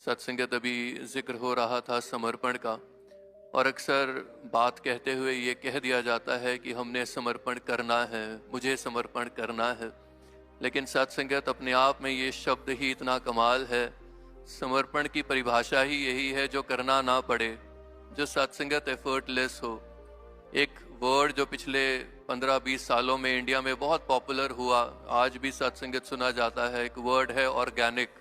सत्संगत अभी जिक्र हो रहा था समर्पण का, और अक्सर बात कहते हुए ये कह दिया जाता है कि हमने समर्पण करना है, मुझे समर्पण करना है। लेकिन सत्संगत अपने आप में ये शब्द ही इतना कमाल है। समर्पण की परिभाषा ही यही है जो करना ना पड़े, जो सत्संगत एफर्टलेस हो। एक वर्ड जो पिछले 15-20 सालों में इंडिया में बहुत पॉपुलर हुआ, आज भी सत्संगत सुना जाता है, एक वर्ड है ऑर्गेनिक।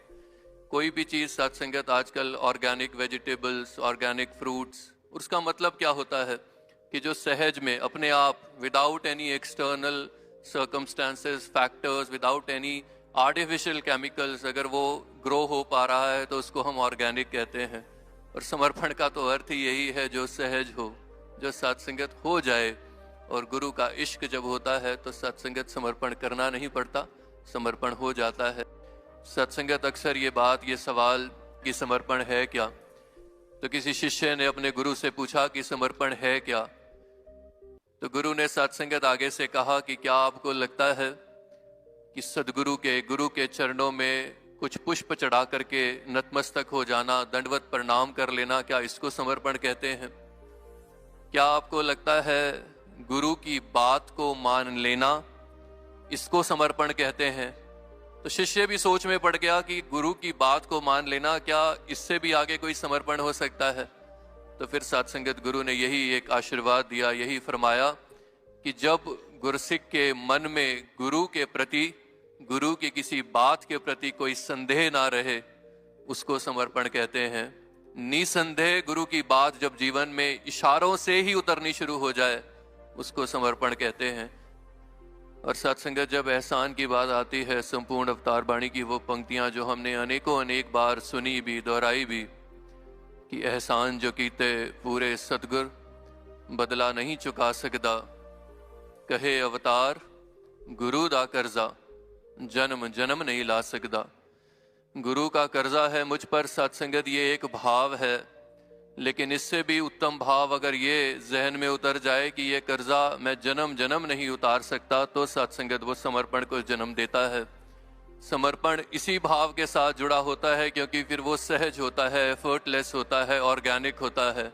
कोई भी चीज़ सत्संगत आजकल ऑर्गेनिक वेजिटेबल्स, ऑर्गेनिक फ्रूट्स, उसका मतलब क्या होता है कि जो सहज में अपने आप, without any external circumstances, factors, without any artificial chemicals अगर वो ग्रो हो पा रहा है तो उसको हम ऑर्गेनिक कहते हैं। और समर्पण का तो अर्थ ही यही है, जो सहज हो, जो सत्संगत हो जाए। और गुरु का इश्क जब होता है तो सत्संगत समर्पण करना नहीं पड़ता, समर्पण हो जाता है। सत्संगत अक्सर ये बात, ये सवाल कि समर्पण है क्या, तो किसी शिष्य ने अपने गुरु से पूछा कि समर्पण है क्या। तो गुरु ने सत्संगत आगे से कहा कि क्या आपको लगता है कि सदगुरु के, गुरु के चरणों में कुछ पुष्प चढ़ा करके नतमस्तक हो जाना, दंडवत प्रणाम कर लेना, क्या इसको समर्पण कहते हैं? क्या आपको लगता है गुरु की बात को मान लेना, इसको समर्पण कहते हैं? तो शिष्य भी सोच में पड़ गया कि गुरु की बात को मान लेना, क्या इससे भी आगे कोई समर्पण हो सकता है? तो फिर सत्संगत गुरु ने यही एक आशीर्वाद दिया, यही फरमाया कि जब गुरसिक के मन में गुरु के प्रति, गुरु की किसी बात के प्रति कोई संदेह ना रहे, उसको समर्पण कहते हैं। निसंदेह गुरु की बात जब जीवन में इशारों से ही उतरनी शुरू हो जाए, उसको समर्पण कहते हैं। और सत्संगत जब एहसान की बात आती है, संपूर्ण अवतार बाणी की वो पंक्तियां जो हमने अनेक बार सुनी भी, दोहराई भी, कि एहसान जो कीते पूरे सतगुर, बदला नहीं चुका सकदा, कहे अवतार गुरु दा कर्जा, जन्म जन्म नहीं ला सकदा। गुरु का कर्जा है मुझ पर सत्संगत, ये एक भाव है। लेकिन इससे भी उत्तम भाव अगर ये जहन में उतर जाए कि ये कर्जा मैं जन्म जन्म नहीं उतार सकता, तो सत्संगत वो समर्पण को जन्म देता है। समर्पण इसी भाव के साथ जुड़ा होता है, क्योंकि फिर वो सहज होता है, एफर्टलेस होता है, ऑर्गेनिक होता है।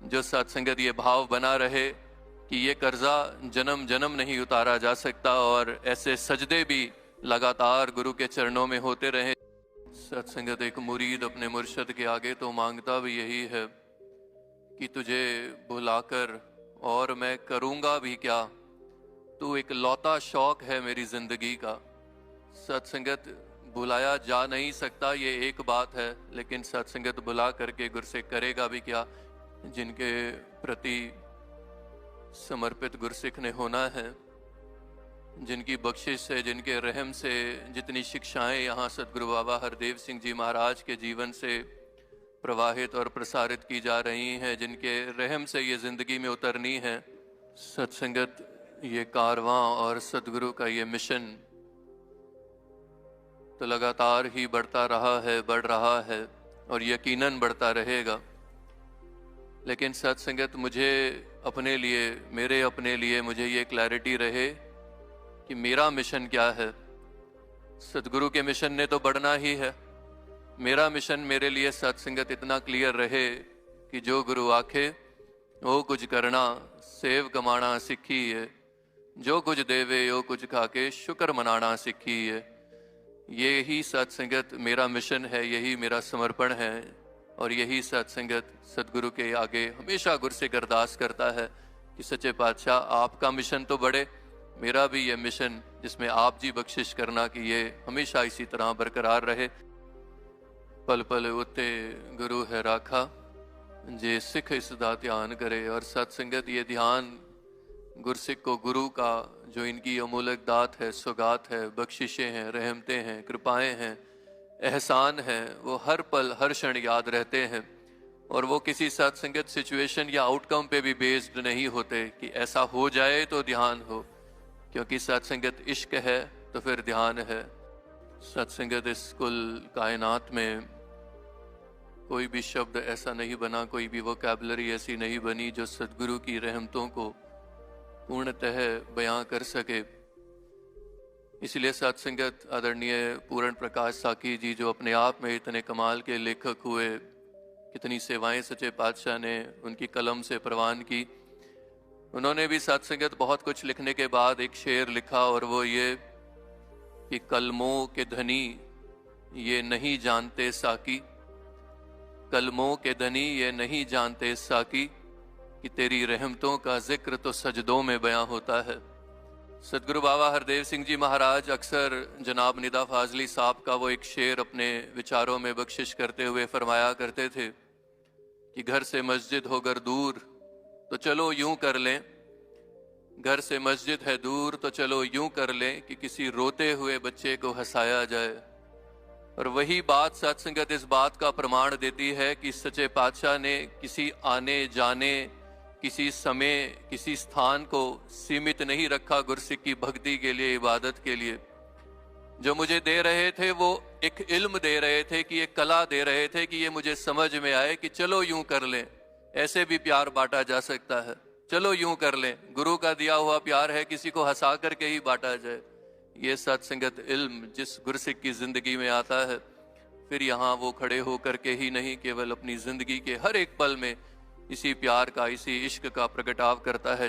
जो सत्संगत ये भाव बना रहे कि ये कर्जा जन्म जन्म नहीं उतारा जा सकता, और ऐसे सजदे भी लगातार गुरु के चरणों में होते रहे। सत्संगत एक मुरीद अपने मुर्शद के आगे तो मांगता भी यही है कि तुझे बुलाकर और मैं करूँगा भी क्या, तू एक लौता शौक है मेरी जिंदगी का। सत्संगत बुलाया जा नहीं सकता, ये एक बात है, लेकिन सत्संगत बुला करके गुरसिक करेगा भी क्या? जिनके प्रति समर्पित गुरसिक ने होना है, जिनकी बख्शिश से, जिनके रहम से जितनी शिक्षाएं यहाँ सदगुरु बाबा हरदेव सिंह जी महाराज के जीवन से प्रवाहित और प्रसारित की जा रही हैं, जिनके रहम से ये जिंदगी में उतरनी है। सत्संगत ये कारवां और सदगुरु का ये मिशन तो लगातार ही बढ़ता रहा है, बढ़ रहा है और यकीनन बढ़ता रहेगा। लेकिन सत्संगत मुझे अपने लिए, मेरे अपने लिए मुझे ये क्लैरिटी रहे कि मेरा मिशन क्या है। सदगुरु के मिशन ने तो बढ़ना ही है, मेरा मिशन मेरे लिए सत्संगत इतना क्लियर रहे कि जो गुरु आखे वो कुछ करना, सेव कमाना सीखी है, जो कुछ देवे यो कुछ खाके शुक्र मनाना सीखी है। ये ही सत्संगत मेरा मिशन है, यही मेरा समर्पण है, और यही सत्संगत सदगुरु के आगे हमेशा गुरु से अरदास करता है कि सच्चे पातशाह आपका मिशन तो बढ़े, मेरा भी ये मिशन जिसमें आप जी बख्शिश करना कि ये हमेशा इसी तरह बरकरार रहे। पल पल उते गुरु है राखा, जे सिख इसदा ध्यान करे। और सत्संगत ये ध्यान गुरसिख को गुरु का जो इनकी अमूलक दात है, सौगात है, बख्शिशें हैं, रहमतें हैं, कृपाएं हैं, एहसान हैं, वो हर पल हर क्षण याद रहते हैं। और वो किसी सत्संगत सिचुएशन या आउटकम पे भी बेस्ड नहीं होते कि ऐसा हो जाए तो ध्यान हो, क्योंकि सत्संगत इश्क है तो फिर ध्यान है। सत्संगत इस कुल कायनात में कोई भी शब्द ऐसा नहीं बना, कोई भी वोकैबुलरी ऐसी नहीं बनी जो सदगुरु की रहमतों को पूर्णतः बयां कर सके। इसलिए सत्संगत आदरणीय पूर्ण प्रकाश साकी जी जो अपने आप में इतने कमाल के लेखक हुए, कितनी सेवाएं सच्चे पातशाह ने उनकी कलम से प्रवान की। उन्होंने भी सत्संगत बहुत कुछ लिखने के बाद एक शेर लिखा, और वो ये कि कलमों के धनी ये नहीं जानते साकी, कलमों के धनी ये नहीं जानते साकी, कि तेरी रहमतों का जिक्र तो सजदों में बयां होता है। सदगुरु बाबा हरदेव सिंह जी महाराज अक्सर जनाब निदा फाजली साहब का वो एक शेर अपने विचारों में बख्शिश करते हुए फरमाया करते थे कि घर से मस्जिद होकर दूर तो चलो यूं कर लें, घर से मस्जिद है दूर तो चलो यूं कर लें कि किसी रोते हुए बच्चे को हंसाया जाए। और वही बात सत्संगत इस बात का प्रमाण देती है कि सच्चे पातशाह ने किसी आने जाने, किसी समय, किसी स्थान को सीमित नहीं रखा गुरसिख की भक्ति के लिए, इबादत के लिए। जो मुझे दे रहे थे वो एक इल्म दे रहे थे, कि एक कला दे रहे थे, कि ये मुझे समझ में आए कि चलो यूं कर लें, ऐसे भी प्यार बांटा जा सकता है, चलो यूं कर लें। गुरु का दिया हुआ प्यार है, किसी को हंसा करके ही बांटा जाए। ये सत्संगत इल्म जिस गुरसिख की जिंदगी में आता है, फिर यहाँ वो खड़े होकर के ही नहीं, केवल अपनी जिंदगी के हर एक पल में इसी प्यार का, इसी इश्क का प्रगटाव करता है।